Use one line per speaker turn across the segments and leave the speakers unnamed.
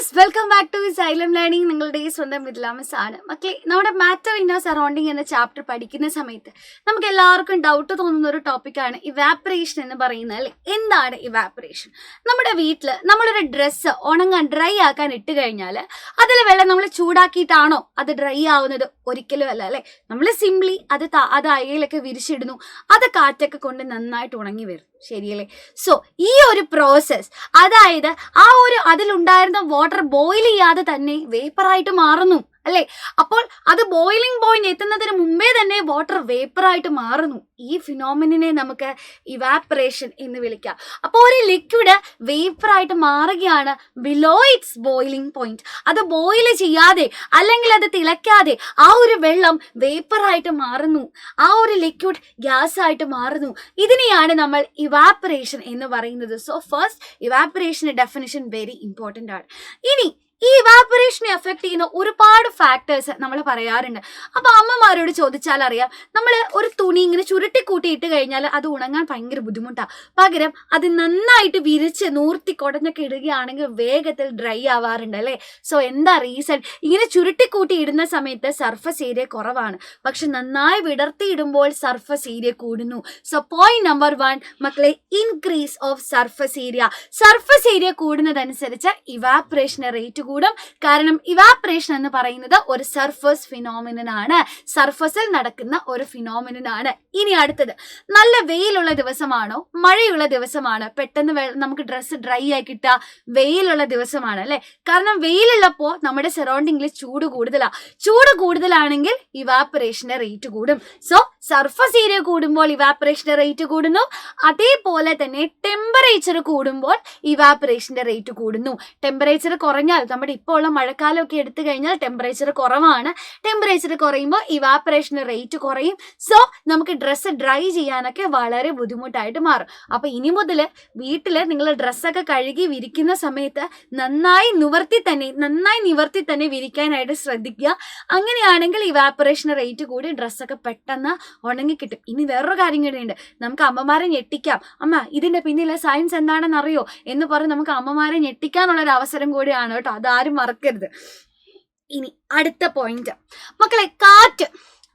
Yes, welcome back to Xylem learning. നിങ്ങളുടെ ഈ സ്വന്തം വിദ്ലാമസ് ആണ് മക്കളെ. നമ്മുടെ മാറ്റർ ഇൻ അവർ സറൗണ്ടിങ് എന്ന ചാപ്റ്റർ പഠിക്കുന്ന സമയത്ത് നമുക്ക് എല്ലാവർക്കും ഡൗട്ട് തോന്നുന്ന ഒരു ടോപ്പിക്കാണ് ഇവാപ്പറേഷൻ എന്ന് പറയുന്നത്, അല്ലെ? എന്താണ് ഇവാപ്പറേഷൻ? നമ്മുടെ വീട്ടിൽ നമ്മളൊരു ഡ്രസ്സ് ഉണങ്ങാൻ ഡ്രൈ ആക്കാൻ ഇട്ട് കഴിഞ്ഞാൽ അതിൽ വെള്ളം നമ്മൾ ചൂടാക്കിയിട്ടാണോ അത് ഡ്രൈ ആവുന്നത്? ഒരിക്കലും അല്ല, അല്ലെ? നമ്മൾ സിംപ്ലി അത് അയലൊക്കെ വിരിച്ചിടുന്നു, അത് കാറ്റൊക്കെ കൊണ്ട് നന്നായിട്ട് ഉണങ്ങി വരും, ശരിയല്ലേ? സോ ഈ ഒരു പ്രോസസ്, അതായത് അതിലുണ്ടായിരുന്ന വാട്ടർ ബോയിൽ ചെയ്യാതെ തന്നെ വേപ്പറായിട്ട് മാറുന്നു, അല്ലെ? അപ്പോൾ അത് ബോയിലിംഗ് പോയിന്റ് എത്തുന്നതിന് മുമ്പേ തന്നെ വാട്ടർ വേപ്പറായിട്ട് മാറുന്നു. ഈ ഫിനോമിനെ നമുക്ക് ഇവാപ്പറേഷൻ എന്ന് വിളിക്കാം. അപ്പോൾ ഒരു ലിക്വിഡ് വേപ്പറായിട്ട് മാറുകയാണ് ബിലോ ഇറ്റ്സ് ബോയിലിംഗ് പോയിന്റ്. അത് ബോയിൽ ചെയ്യാതെ അല്ലെങ്കിൽ അത് തിളയ്ക്കാതെ ആ ഒരു വെള്ളം വേപ്പറായിട്ട് മാറുന്നു, ആ ഒരു ലിക്വിഡ് ഗ്യാസ് ആയിട്ട് മാറുന്നു. ഇതിനെയാണ് നമ്മൾ ഇവാപ്പറേഷൻ എന്ന് പറയുന്നത്. സോ ഫസ്റ്റ്, ഇവാപ്പറേഷന്റെ ഡെഫിനിഷൻ വെരി ഇമ്പോർട്ടൻ്റ് ആണ്. ഇനി ഈ ഇവാപ്പറേഷനെ എഫക്ട് ചെയ്യുന്ന ഒരുപാട് ഫാക്ടേഴ്സ് നമ്മൾ പറയാറുണ്ട്. അപ്പൊ അമ്മമാരോട് ചോദിച്ചാൽ അറിയാം, നമ്മൾ ഒരു തുണി ഇങ്ങനെ ചുരുട്ടിക്കൂട്ടി ഇട്ട് കഴിഞ്ഞാൽ അത് ഉണങ്ങാൻ ഭയങ്കര ബുദ്ധിമുട്ടാണ്. പകരം അത് നന്നായിട്ട് വിരിച്ച് നൂർത്തി കുടഞ്ഞൊക്കെ ഇടുകയാണെങ്കിൽ വേഗത്തിൽ ഡ്രൈ ആവാറുണ്ട്, അല്ലേ? സോ എന്താ റീസൺ? ഇങ്ങനെ ചുരുട്ടിക്കൂട്ടി ഇടുന്ന സമയത്ത് സർഫസ് ഏരിയ കുറവാണ്, പക്ഷെ നന്നായി വിടർത്തി ഇടുമ്പോൾ സർഫസ് ഏരിയ കൂടുന്നു. സോ പോയിന്റ് നമ്പർ 1 മക്കളെ, increase of surface area. Surface area കൂടുന്നതനുസരിച്ച് ഇവാപ്പറേഷൻ റേറ്റ് കൂടും. കാരണം ഇവാപ്പറേഷൻ എന്ന് പറയുന്നത് ഒരു സർഫസ് ഫിനോമിനൻ ആണ്, സർഫസിൽ നടക്കുന്ന ഒരു ഫിനോമിനൻ ആണ്. ഇനി അടുത്തത്, നല്ല വെയിലുള്ള ദിവസമാണോ മഴയുള്ള ദിവസമാണ് പെട്ടെന്ന് നമുക്ക് ഡ്രസ്സ് ഡ്രൈ ആയി കിട്ടുക? വെയിലുള്ള ദിവസമാണ്, അല്ലെ? കാരണം വെയിലുള്ളപ്പോൾ നമ്മുടെ സറൗണ്ടിങ്ങിൽ ചൂട് കൂടുതലാണ്. ചൂട് കൂടുതലാണെങ്കിൽ ഇവാപ്പറേഷന്റെ റേറ്റ് കൂടും. സോ സർഫസ് ഏരിയ കൂടുമ്പോൾ ഇവാപ്പറേഷന്റെ റേറ്റ് കൂടുന്നു. അതേപോലെ തന്നെ ടെമ്പറേച്ചർ കൂടുമ്പോൾ ഇവാപ്പറേഷന്റെ റേറ്റ് കൂടുന്നു. ടെമ്പറേച്ചർ കുറഞ്ഞാൽ, നമ്മുടെ ഇപ്പോൾ ഉള്ള മഴക്കാലമൊക്കെ എടുത്തു കഴിഞ്ഞാൽ ടെമ്പറേച്ചർ കുറവാണ്. ടെമ്പറേച്ചർ കുറയുമ്പോൾ ഇവാപ്പറേഷന്റെ റേറ്റ് കുറയും. സോ നമുക്ക് ഡ്രസ്സ് ഡ്രൈ ചെയ്യാനൊക്കെ വളരെ ബുദ്ധിമുട്ടായിട്ട് മാറും. അപ്പൊ ഇനി മുതൽ വീട്ടില് നിങ്ങൾ ഡ്രസ്സൊക്കെ കഴുകി വിരിക്കുന്ന സമയത്ത് നന്നായി നിവർത്തി തന്നെ വിരിക്കാനായിട്ട് ശ്രദ്ധിക്കുക. അങ്ങനെയാണെങ്കിൽ ഇവാപ്പറേഷൻ റേറ്റ് കൂടി ഡ്രസ്സൊക്കെ പെട്ടെന്ന് ഉണങ്ങി കിട്ടും. ഇനി വേറൊരു കാര്യം കൂടിയുണ്ട്, നമുക്ക് അമ്മമാരെ ഞെട്ടിക്കാം. അമ്മ, ഇതിന്റെ പിന്നിലെ സയൻസ് എന്താണെന്ന് അറിയോ എന്ന് പറഞ്ഞ് നമുക്ക് അമ്മമാരെ ഞെട്ടിക്കാനുള്ള ഒരു അവസരം കൂടിയാണ് കേട്ടോ. അതാരും മറക്കരുത്. ഇനി അടുത്ത പോയിന്റ് മക്കളെ, കാറ്റ്.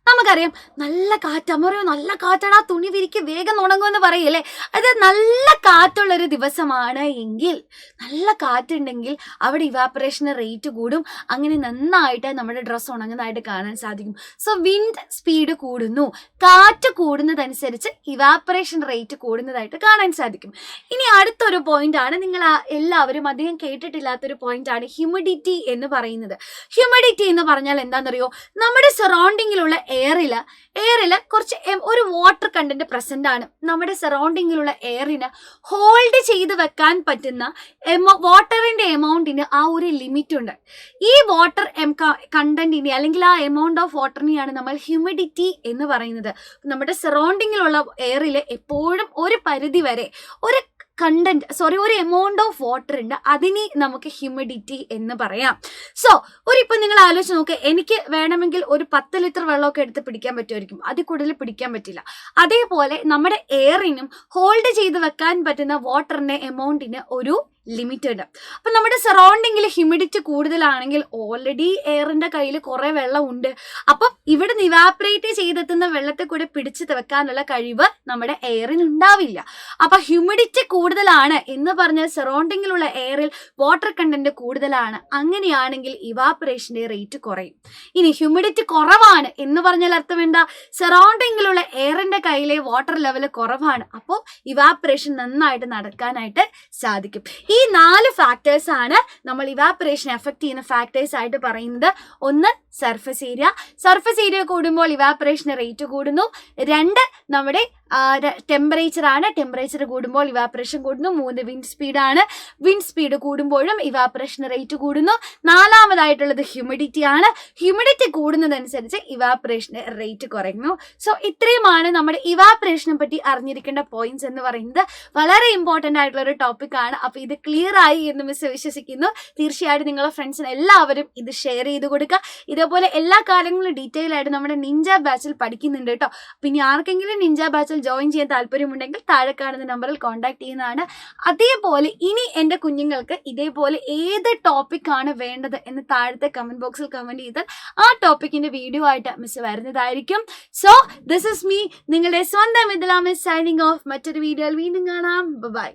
നമുക്കറിയാം, നല്ല കാറ്റ്. അമ്മ പറയോ, നല്ല കാറ്റാണ്, ആ തുണി വിരിക്ക് വേഗം ഉണങ്ങുമെന്ന് പറയല്ലേ? അത് നല്ല കാറ്റുള്ളൊരു ദിവസമാണ് എങ്കിൽ, നല്ല കാറ്റുണ്ടെങ്കിൽ അവിടെ ഇവാപ്പറേഷൻ റേറ്റ് കൂടും. അങ്ങനെ നന്നായിട്ട് നമ്മുടെ ഡ്രസ്സ് ഉണങ്ങുന്നതായിട്ട് കാണാൻ സാധിക്കും. സോ വിൻഡ് സ്പീഡ് കൂടുന്നു. കാറ്റ് കൂടുന്നതനുസരിച്ച് ഇവാപ്പറേഷൻ റേറ്റ് കൂടുന്നതായിട്ട് കാണാൻ സാധിക്കും. ഇനി അടുത്തൊരു പോയിന്റ് ആണ്, നിങ്ങൾ എല്ലാവരും അധികം കേട്ടിട്ടില്ലാത്തൊരു പോയിന്റ് ആണ് ഹ്യൂമിഡിറ്റി എന്ന് പറയുന്നത്. ഹ്യൂമിഡിറ്റി എന്ന് പറഞ്ഞാൽ എന്താണെന്നറിയോ? നമ്മുടെ സറൗണ്ടിങ്ങിലുള്ള എയറില് കുറച്ച് ഒരു വാട്ടർ കണ്ടന്റ് പ്രസന്റ് ആണ്. നമ്മുടെ സറൗണ്ടിങ്ങിലുള്ള എയറിന് ഹോൾഡ് ചെയ്ത് വെക്കാൻ പറ്റുന്ന വാട്ടറിന്റെ എമൗണ്ടിന് ആ ഒരു ലിമിറ്റ് ഉണ്ട്. ഈ വാട്ടർ കണ്ടന്റിനെ അല്ലെങ്കിൽ ആ എമൗണ്ട് ഓഫ് വാട്ടറിനെയാണ് നമ്മൾ ഹ്യൂമിഡിറ്റി എന്ന് പറയുന്നത്. നമ്മുടെ സറൗണ്ടിങ്ങിലുള്ള എയറിൽ എപ്പോഴും ഒരു പരിധി വരെ ഒരു എമൗണ്ട് ഓഫ് വാട്ടർ ഉണ്ട്, അതിനെ നമുക്ക് ഹ്യൂമിഡിറ്റി എന്ന് പറയാം. സോ ഇപ്പം നിങ്ങൾ ആലോചിച്ച് നോക്കുക, എനിക്ക് വേണമെങ്കിൽ ഒരു 10 ലിറ്റർ വെള്ളമൊക്കെ എടുത്ത് പിടിക്കാൻ പറ്റുമായിരിക്കും, അതിൽ കൂടുതൽ പിടിക്കാൻ പറ്റില്ല. അതേപോലെ നമ്മുടെ എയറിനും ഹോൾഡ് ചെയ്ത് വെക്കാൻ പറ്റുന്ന വാട്ടറിന്റെ എമൗണ്ടിന് ഒരു ലിമിറ്റ് ഉണ്ട്. അപ്പൊ നമ്മുടെ സറൗണ്ടിങ്ങിൽ ഹ്യൂമിഡിറ്റി കൂടുതലാണെങ്കിൽ ഓൾറെഡി എയറിന്റെ കയ്യിൽ കുറെ വെള്ളം ഉണ്ട്. അപ്പം ഇവിടെ ഇവാപ്പറേറ്റ് ചെയ്തെത്തുന്ന വെള്ളത്തെ കൂടെ പിടിച്ചു വെക്കാനുള്ള കഴിവ് നമ്മുടെ എയറിന് ഉണ്ടാവില്ല. അപ്പൊ ഹ്യൂമിഡിറ്റി കൂടുതലാണ് എന്ന് പറഞ്ഞാൽ സറൗണ്ടിങ്ങിലുള്ള എയറിൽ വാട്ടർ കണ്ടന്റ് കൂടുതലാണ്. അങ്ങനെയാണെങ്കിൽ ഇവാപ്പറേഷന്റെ റേറ്റ് കുറയും. ഇനി ഹ്യൂമിഡിറ്റി കുറവാണ് എന്ന് പറഞ്ഞാൽ അർത്ഥം എന്താ? സറൗണ്ടിങ്ങിലുള്ള എയറിന്റെ കയ്യിലെ വാട്ടർ ലെവൽ കുറവാണ്. അപ്പോൾ ഇവാപ്പറേഷൻ നന്നായിട്ട് നടക്കാനായിട്ട് സാധിക്കും. ഈ 4 ഫാക്ടേഴ്സ് ആണ് നമ്മൾ ഇവാപ്പറേഷൻ എഫക്ട് ചെയ്യുന്ന ഫാക്ടേഴ്സ് ആയിട്ട് പറയുന്നത്. 1, സർഫസ് ഏരിയ കൂടുമ്പോൾ ഇവാപ്പറേഷൻ റേറ്റ് കൂടുന്നു. 2, നമ്മുടെ ടെമ്പറേച്ചർ ആണ്. ടെമ്പറേച്ചർ കൂടുമ്പോൾ ഇവാപ്പറേഷൻ കൂടുന്നു. 3, വിൻഡ് സ്പീഡ് കൂടുമ്പോഴും ഇവാപ്പറേഷൻ റേറ്റ് കൂടുന്നു. 4മതായിട്ടുള്ളത് ഹ്യൂമിഡിറ്റി ആണ്. ഹ്യൂമിഡിറ്റി കൂടുന്നതനുസരിച്ച് ഇവാപ്പറേഷൻ റേറ്റ് കുറയുന്നു. സോ ഇത്രയുമാണ് നമ്മുടെ ഇവാപ്പറേഷനെ പറ്റി അറിഞ്ഞിരിക്കേണ്ട പോയിന്റ്സ് എന്ന് പറയുന്നത്. വളരെ ഇമ്പോർട്ടൻ്റ് ആയിട്ടുള്ള ഒരു ടോപ്പിക് ആണ്. അപ്പൊ ഇത് ക്ലിയർ ആയി എന്ന് മിസ് വിശ്വസിക്കുന്നു. തീർച്ചയായിട്ടും നിങ്ങളുടെ ഫ്രണ്ട്സിന് എല്ലാവരും ഇത് ഷെയർ ചെയ്ത് കൊടുക്കുക. ഇത് ഇതേപോലെ എല്ലാ കാര്യങ്ങളും ഡീറ്റെയിൽ ആയിട്ട് നമ്മുടെ നിഞ്ച ബാച്ചിൽ പഠിക്കുന്നുണ്ട് കേട്ടോ. പിന്നെ ആർക്കെങ്കിലും നിഞ്ച ബാച്ചിൽ ജോയിൻ ചെയ്യാൻ താല്പര്യമുണ്ടെങ്കിൽ താഴെ കാണുന്ന നമ്പറിൽ കോൺടാക്ട് ചെയ്യുന്നതാണ്. അതേപോലെ ഇനി എൻ്റെ കുഞ്ഞുങ്ങൾക്ക് ഇതേപോലെ ഏത് ടോപ്പിക്കാണ് വേണ്ടത് എന്ന് താഴത്തെ കമൻറ്റ് ബോക്സിൽ കമൻറ്റ് ചെയ്താൽ ആ ടോപ്പിക്കിൻ്റെ വീഡിയോ ആയിട്ട് മിസ് വരുന്നതായിരിക്കും. സോ ദിസ് ഇസ് മീ, നിങ്ങളുടെ സ്വന്തം മിഥില മിസ് സൈനിങ് ഓഫ്. മറ്റൊരു വീഡിയോയിൽ വീണ്ടും കാണാം. ബൈ.